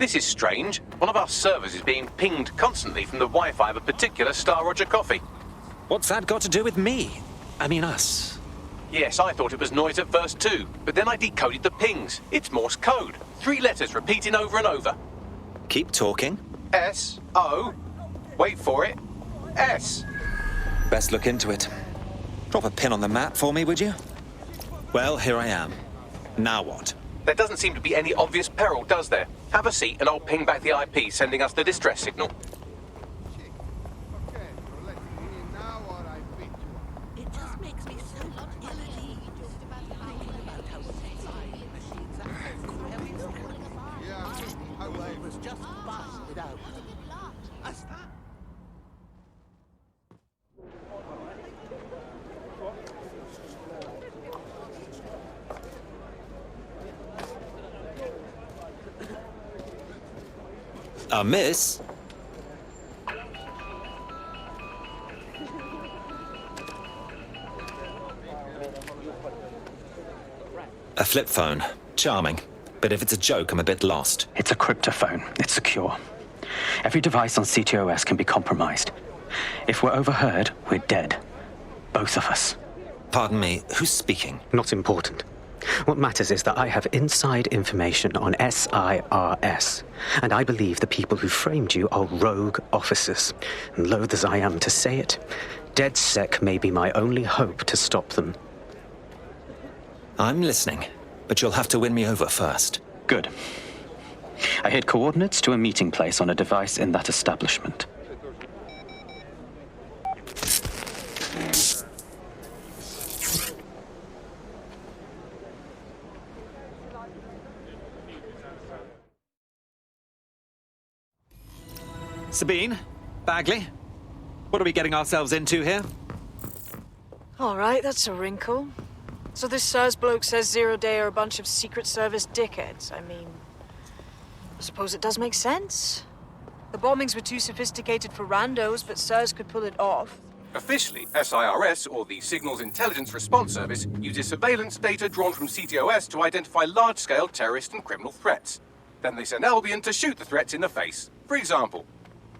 This is strange. One of our servers is being pinged constantly from the Wi-Fi of a particular Star Roger coffee. What's that got to do with me? I mean us. Yes, I thought it was noise at first too, but then I decoded the pings. It's Morse code. 3 letters repeating over and over. Keep talking. S-O. Wait for it. S. Best look into it. Drop a pin on the map for me, would you? Well, here I am. Now what? There doesn't seem to be any obvious peril, does there? Have a seat and I'll ping back the IP sending us the distress signal. It just makes me so ill at ease thinking about how machines are was just busted out. Miss? A flip phone. Charming. But if it's a joke, I'm a bit lost. It's a cryptophone. It's secure. Every device on ctOS can be compromised. If we're overheard, we're dead. Both of us. Pardon me, who's speaking? Not important. What matters is that I have inside information on SIRS, and I believe the people who framed you are rogue officers. And loath as I am to say it, DedSec may be my only hope to stop them. I'm listening, but you'll have to win me over first. Good. I hid coordinates to a meeting place on a device in that establishment. Sabine? Bagley? What are we getting ourselves into here? All right, that's a wrinkle. So this SIRS bloke says Zero Day are a bunch of Secret Service dickheads. I mean, I suppose it does make sense. The bombings were too sophisticated for randos, but SIRS could pull it off. Officially, SIRS, or the Signals Intelligence Response Service, uses surveillance data drawn from ctOS to identify large-scale terrorist and criminal threats. Then they send Albion to shoot the threats in the face. For example,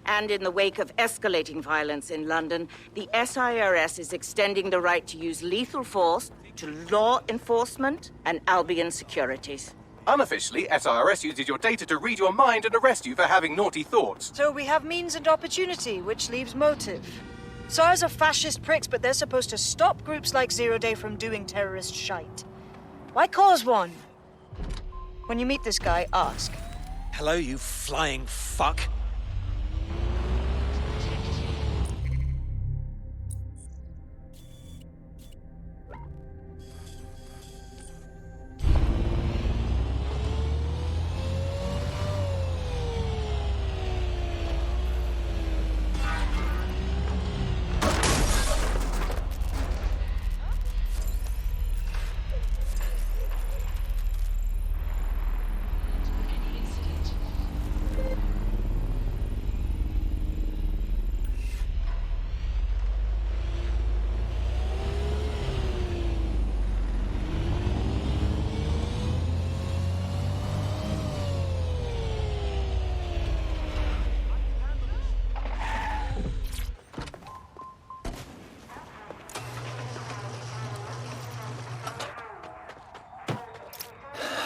And in the wake of escalating violence in London, the SIRS is extending the right to use lethal force to law enforcement and Albion securities. unofficially, SIRS uses your data to read your mind and arrest you for having naughty thoughts. So we have means and opportunity, which leaves motive. SIRS are fascist pricks, but they're supposed to stop groups like Zero Day from doing terrorist shite. Why cause one? When you meet this guy, ask. Hello, you flying fuck.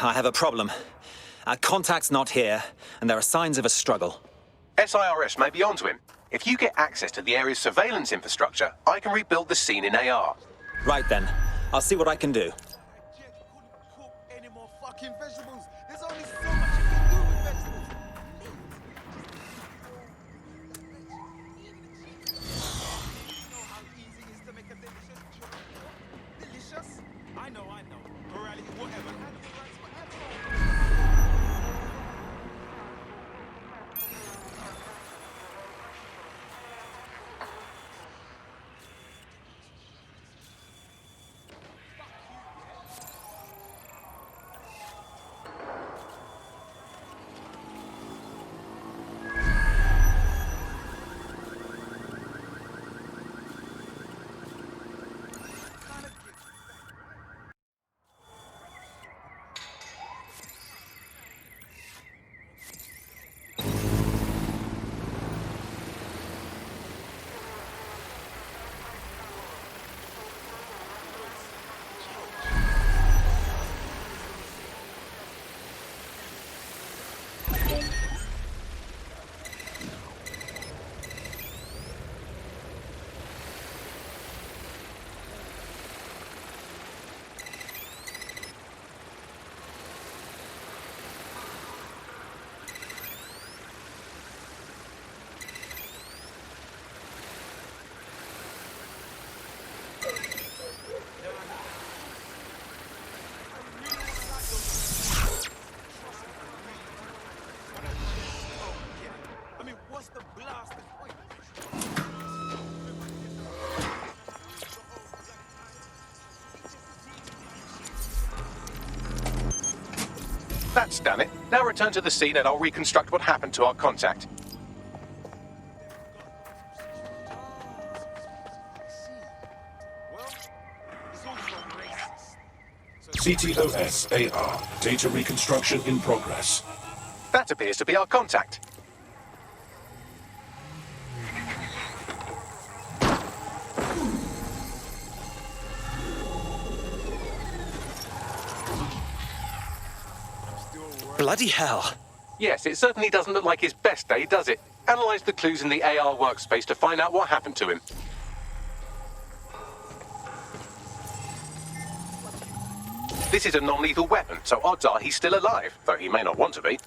I have a problem. Our contact's not here, and there are signs of a struggle. SIRS may be onto him. If you get access to the area's surveillance infrastructure, I can rebuild the scene in AR. Right then. I'll see what I can do. Any more fucking vegetables? There's only so much you can do with vegetables. You know how easy it is to make a delicious churro? Delicious? I know. Morality, whatever. Animal rights, whatever. That's done it. Now return to the scene and I'll reconstruct what happened to our contact. Well, it's also racist. ctOS AR. Data reconstruction in progress. That appears to be our contact. Bloody hell. Yes, it certainly doesn't look like his best day, does it? Analyze the clues in the AR workspace to find out what happened to him. This is a non-lethal weapon, so odds are he's still alive, though he may not want to be.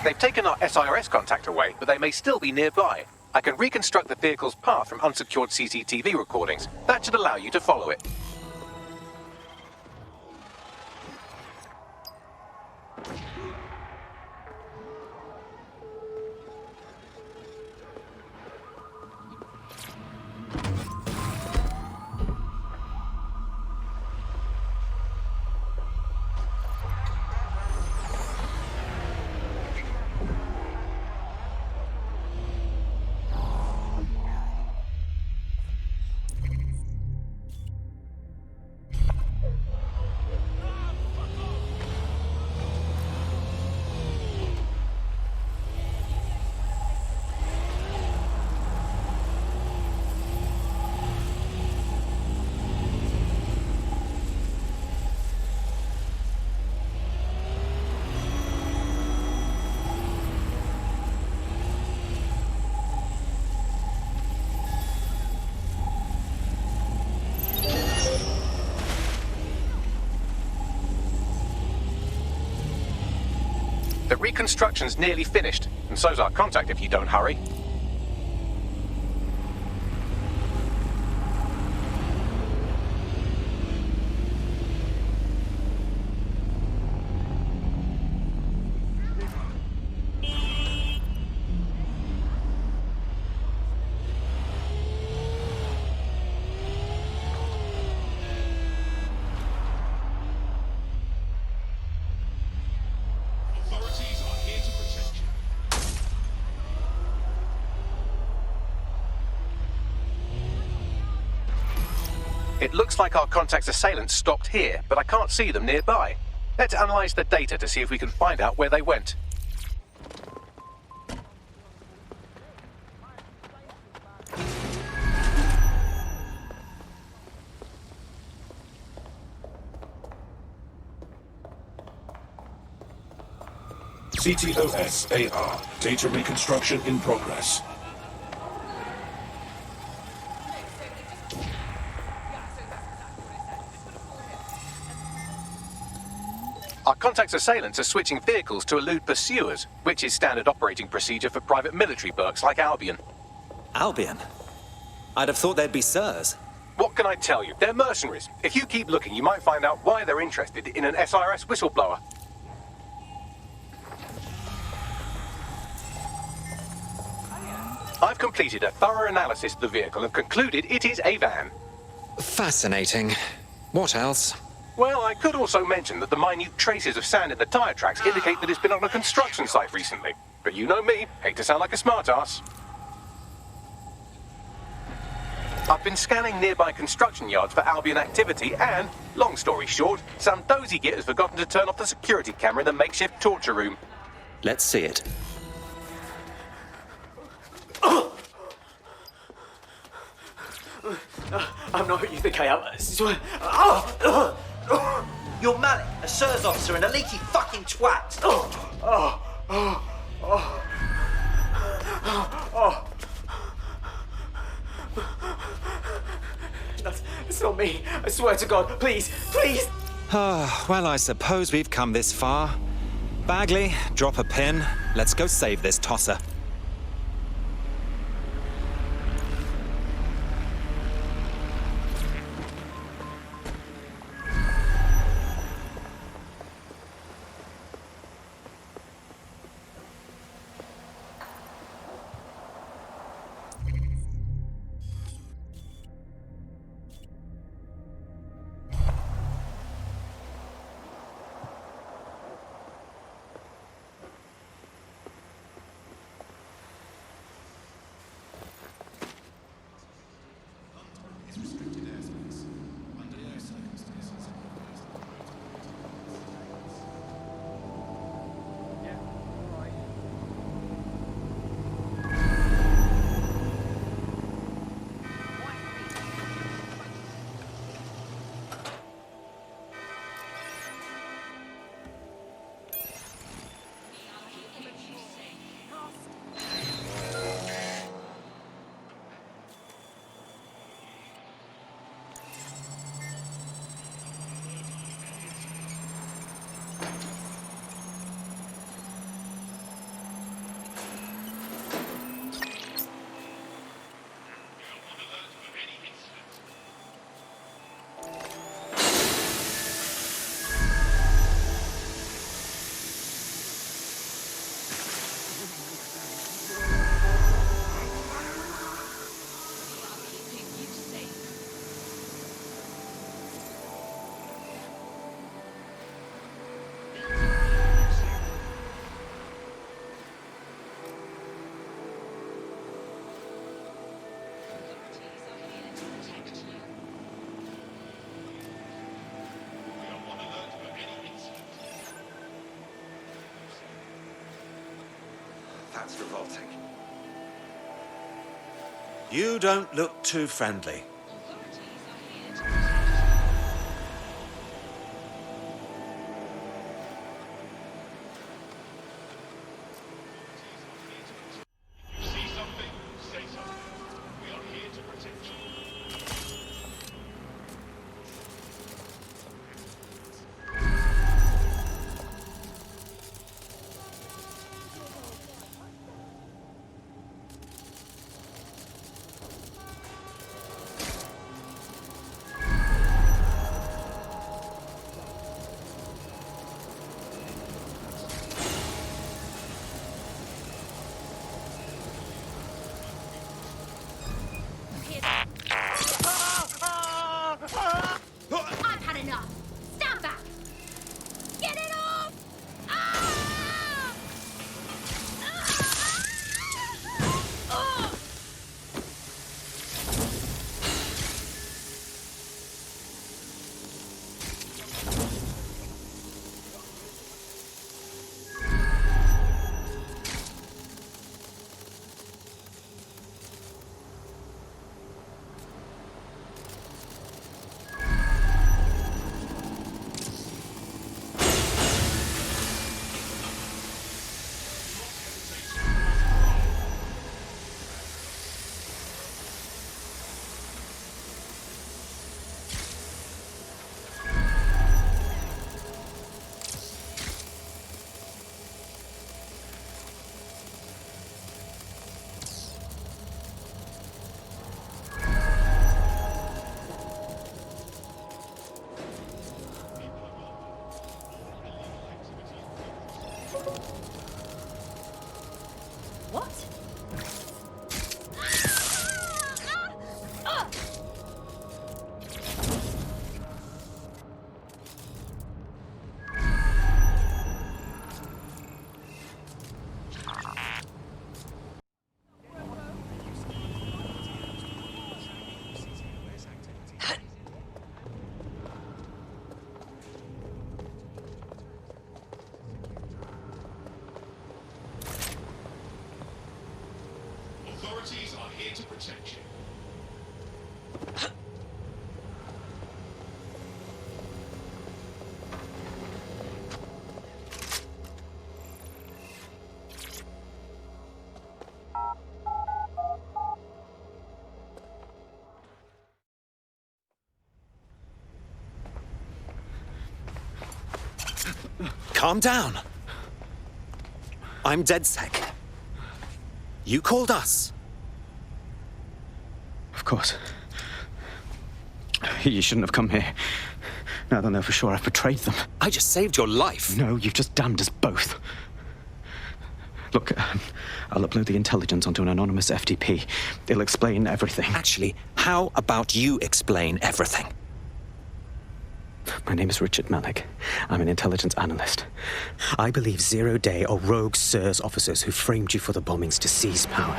They've taken our SIRS contact away, but they may still be nearby. I can reconstruct the vehicle's path from unsecured CCTV recordings. That should allow you to follow it. The reconstruction's nearly finished, and so's our contact if you don't hurry. Authorities are here to protect you. It looks like our contact's assailants stopped here, but I can't see them nearby. Let's analyze the data to see if we can find out where they went. ctOS AR. Data reconstruction in progress. Our contact's assailants are switching vehicles to elude pursuers, which is standard operating procedure for private military burks like Albion. Albion? I'd have thought they'd be sirs. What can I tell you? They're mercenaries. If you keep looking, you might find out why they're interested in an SIRS whistleblower. I've completed a thorough analysis of the vehicle and concluded it is a van. Fascinating. What else? Well, I could also mention that the minute traces of sand in the tyre tracks indicate that it's been on a construction site recently. But you know me, hate to sound like a smartass. I've been scanning nearby construction yards for Albion activity and, long story short, some dozy git has forgotten to turn off the security camera in the makeshift torture room. Let's see it. I'm not who you think I am. I swear. You're Malik, a SIRS officer and a leaky fucking twat. It's not me. I swear to God. Please, please. Well, I suppose we've come this far. Bagley, drop a pin. Let's go save this tosser. That's revolting. You don't look too friendly. I've had enough. Stand back. Get it off! Ah! Ah! What? Authorities are here to protect you. Calm down. I'm DedSec. You called us. Of course. You shouldn't have come here. Now they'll know for sure I've betrayed them. I just saved your life. No, you've just damned us both. Look, I'll upload the intelligence onto an anonymous FTP. It'll explain everything. Actually, how about you explain everything? My name is Richard MALIK. I'm an intelligence analyst. I believe zero-day or rogue SIRS officers who framed you for the bombings to seize power.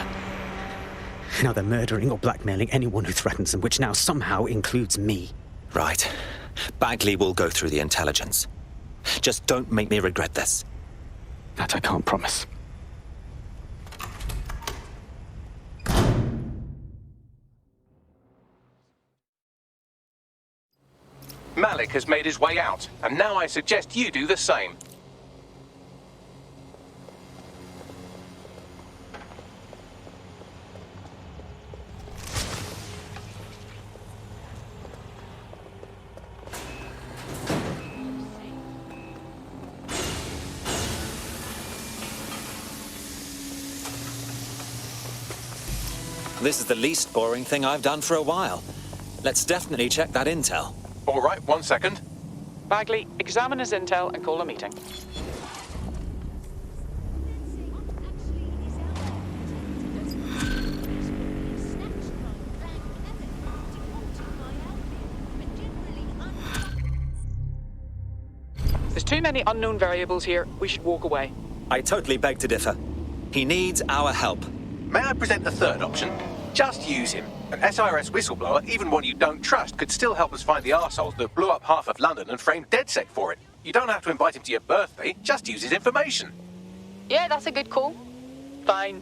Now they're murdering or blackmailing anyone who threatens them, which now somehow includes me. Right. Bagley will go through the intelligence. Just don't make me regret this. That I can't promise. Malik has made his way out, and now I suggest you do the same. This is the least boring thing I've done for a while. Let's definitely check that intel. All right, 1 second. Bagley, examine his intel and call a meeting. There's too many unknown variables here. We should walk away. I totally beg to differ. He needs our help. May I present the third option? Just use him. An SIRS whistleblower, even one you don't trust, could still help us find the arseholes that blew up half of London and framed DedSec for it. You don't have to invite him to your birthday, just use his information. Yeah, that's a good call. Fine.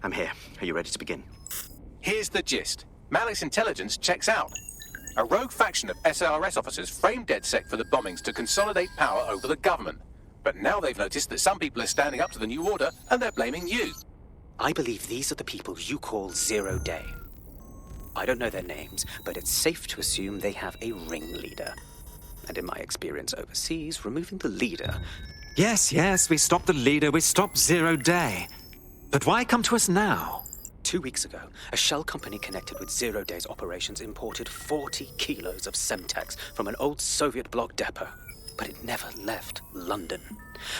I'm here. Are you ready to begin? Here's the gist. Malik's intelligence checks out. A rogue faction of SARS officers framed DedSec for the bombings to consolidate power over the government. But now they've noticed that some people are standing up to the new order, and they're blaming you. I believe these are the people you call Zero Day. I don't know their names, but it's safe to assume they have a ringleader. And in my experience overseas, removing the leader... Yes, we stopped the leader, we stopped Zero Day. But why come to us now? 2 weeks ago, a shell company connected with Zero Day's operations imported 40 kilos of Semtex from an old Soviet bloc depot. But it never left London,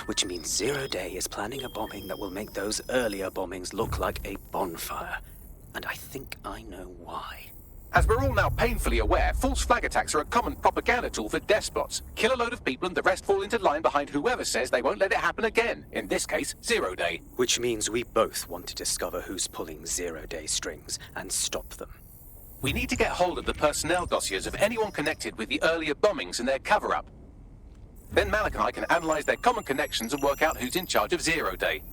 which means Zero Day is planning a bombing that will make those earlier bombings look like a bonfire. And I think I know why. As we're all now painfully aware, false flag attacks are a common propaganda tool for despots. Kill a load of people and the rest fall into line behind whoever says they won't let it happen again. In this case, Zero Day. Which means we both want to discover who's pulling Zero Day strings and stop them. We need to get hold of the personnel dossiers of anyone connected with the earlier bombings and their cover-up. Then Malik and I can analyze their common connections and work out who's in charge of Zero Day.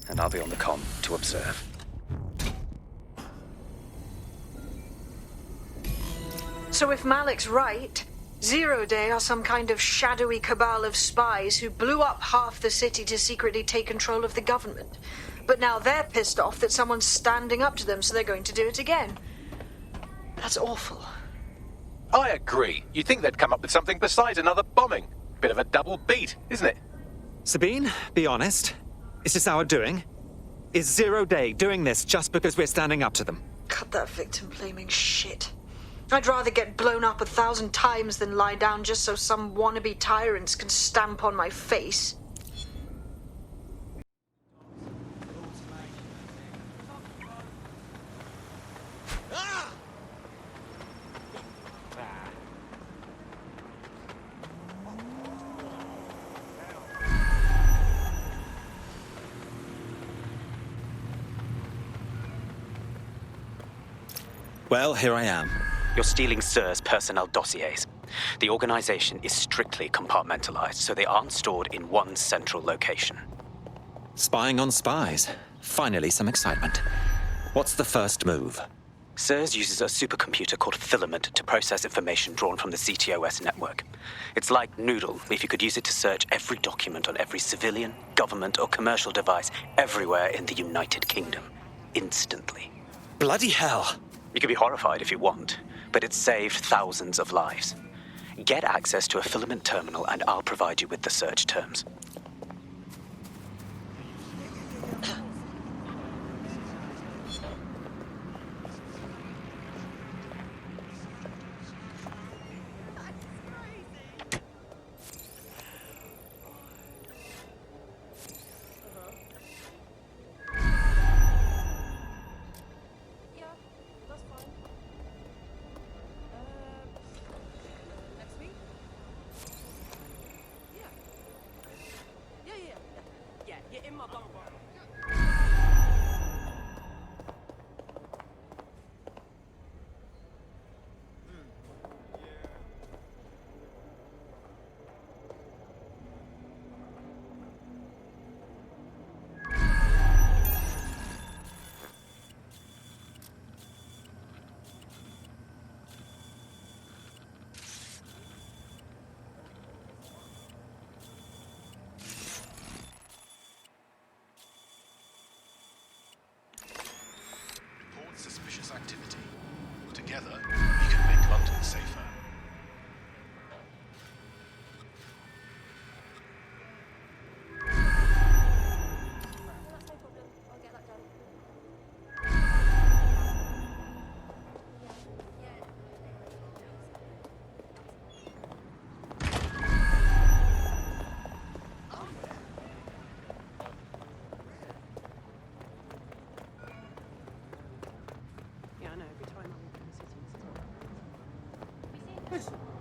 And I'll be on the comm to observe. So if Malik's right, Zero Day are some kind of shadowy cabal of spies who blew up half the city to secretly take control of the government. But now they're pissed off that someone's standing up to them, so they're going to do it again. That's awful. I agree. You'd think they'd come up with something besides another bombing. Bit of a double beat, isn't it? Sabine, be honest. Is this our doing? Is Zero Day doing this just because we're standing up to them? Cut that victim-blaming shit. I'd rather get blown up 1,000 times than lie down just so some wannabe tyrants can stamp on my face. Well, here I am. You're stealing SIR's personnel dossiers. The organization is strictly compartmentalized, so they aren't stored in one central location. Spying on spies. Finally, some excitement. What's the first move? SIRS uses a supercomputer called Filament to process information drawn from the ctOS network. It's like Noodle if you could use it to search every document on every civilian, government, or commercial device everywhere in the United Kingdom. Instantly. Bloody hell! You can be horrified if you want, but it's saved thousands of lives. Get access to a Filament terminal and I'll provide you with the search terms.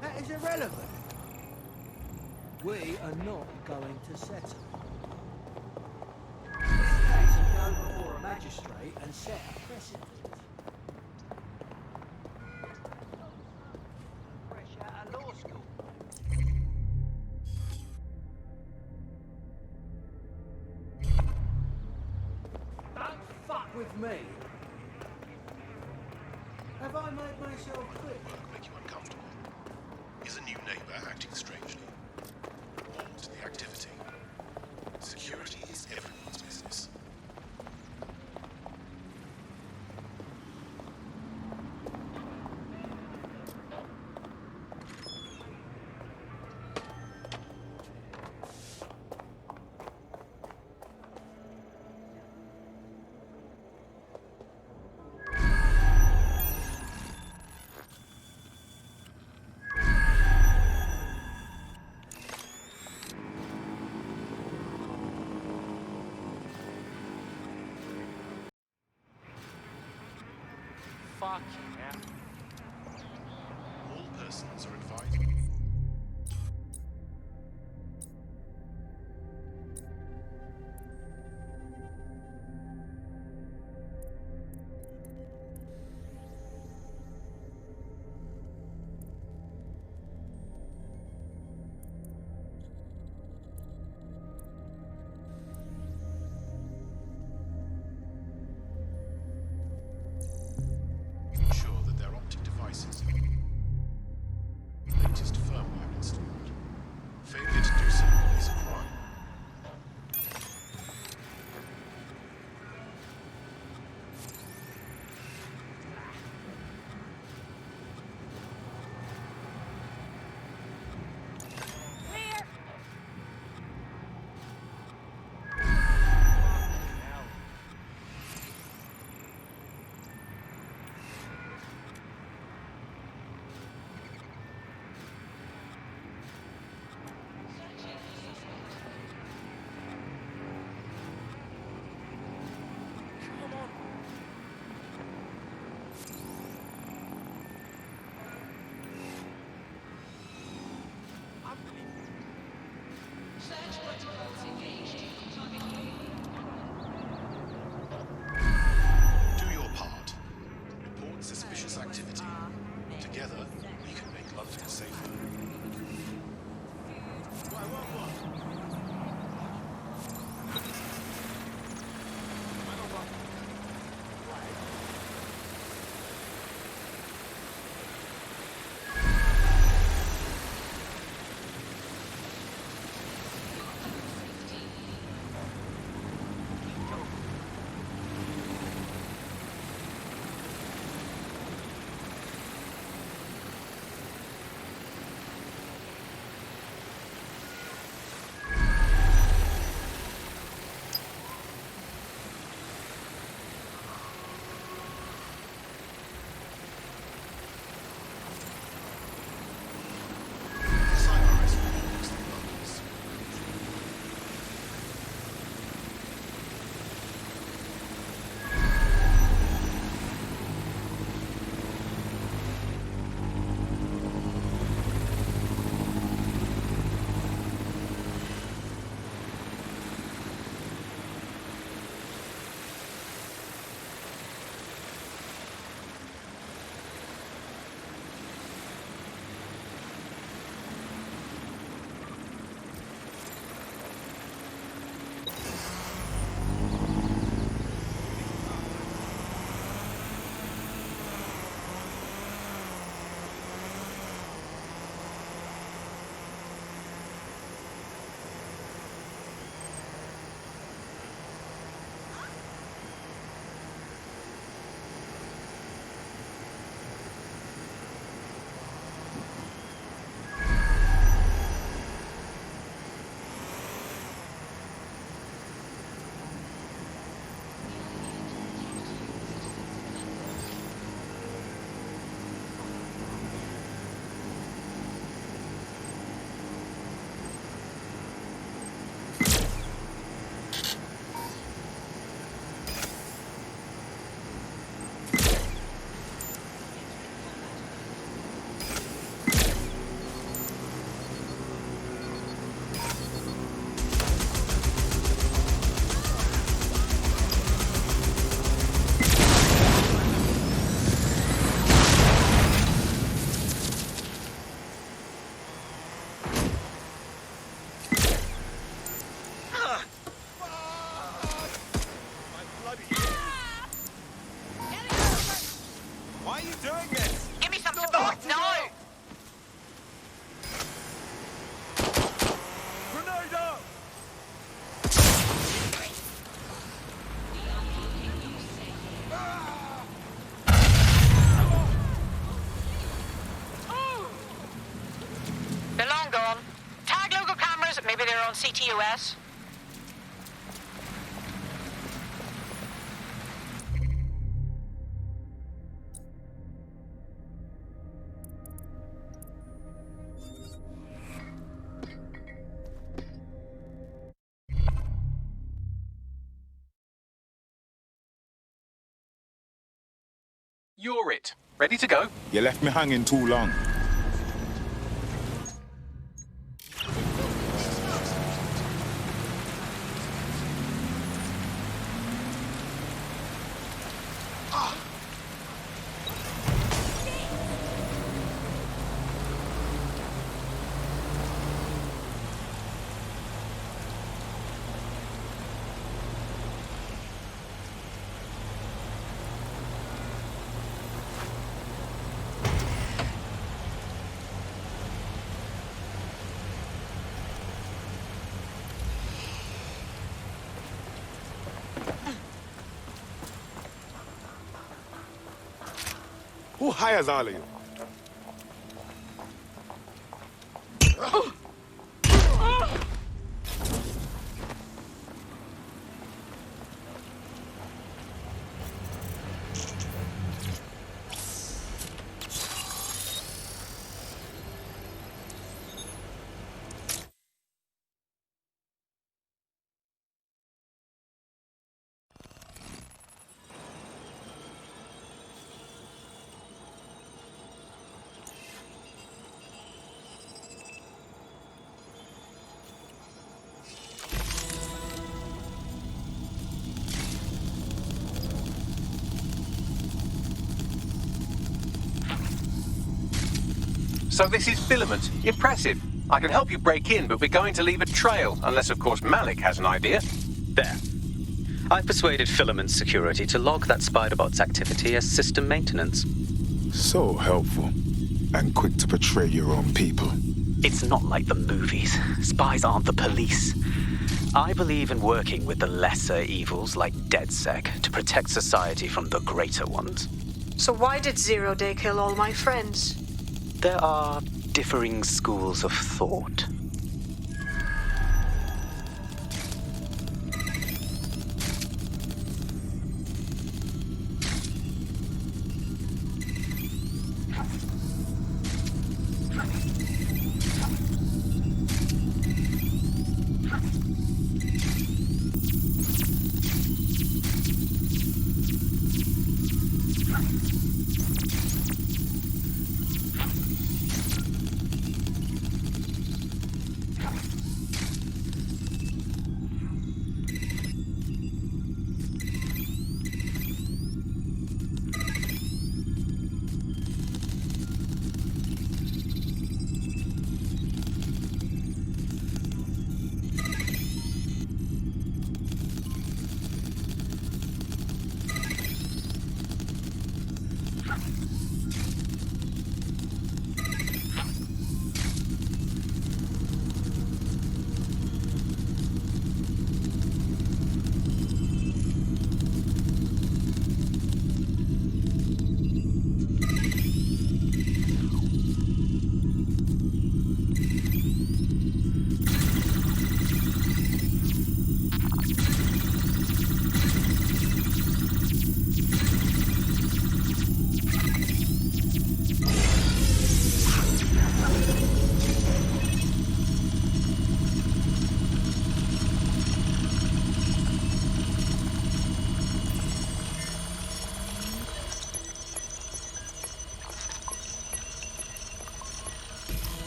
That is irrelevant. We are not going to settle. This case will go before a magistrate and set a precedent. Fresh out of law school. Don't fuck with me. Have I made myself clear? Work make you uncomfortable. Is a new neighbor acting strangely? Halt the activity. Security is everyone's business. Fuck yeah. All persons are advised. Sure. Maybe they're on ctOS? You're it. Ready to go? You left me hanging too long. Who hires all of you? So this is filament. Impressive. I can help you break in, but we're going to leave a trail, unless, of course, Malik has an idea. There. I've persuaded Filament Security to log that Spiderbot's activity as system maintenance. So helpful. And quick to betray your own people. It's not like the movies. Spies aren't the police. I believe in working with the lesser evils like DedSec to protect society from the greater ones. So why did 0 Day kill all my friends? There are differing schools of thought.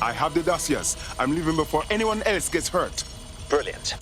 I have the dossiers. I'm leaving before anyone else gets hurt. Brilliant.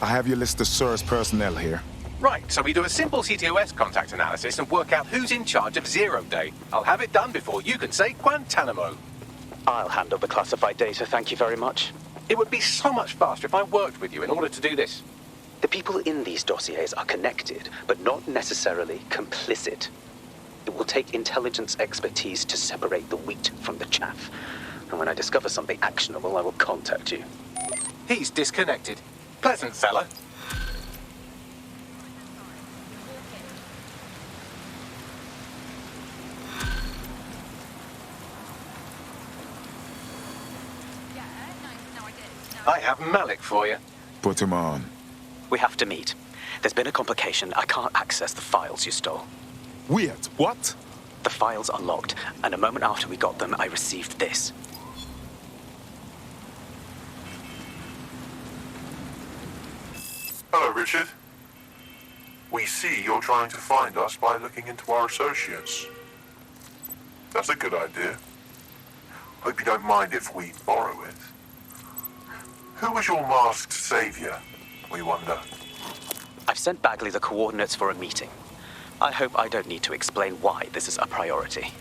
I have your list of SIRS personnel here. Right, so we do a simple ctOS contact analysis and work out who's in charge of 0 Day. I'll have it done before you can say Guantanamo. I'll handle the classified data, thank you very much. It would be so much faster if I worked with you in order to do this. The people in these dossiers are connected, but not necessarily complicit. It will take intelligence expertise to separate the wheat from the chaff. And when I discover something actionable, I will contact you. He's disconnected. Pleasant fella. I have Malik for you. Put him on. We have to meet. There's been a complication. I can't access the files you stole. Wait, what? The files are locked, and a moment after we got them, I received this. Hello, Richard. We see you're trying to find us by looking into our associates. That's a good idea. Hope you don't mind if we borrow it. Who was your masked savior, we wonder? I've sent Bagley the coordinates for a meeting. I hope I don't need to explain why this is a priority.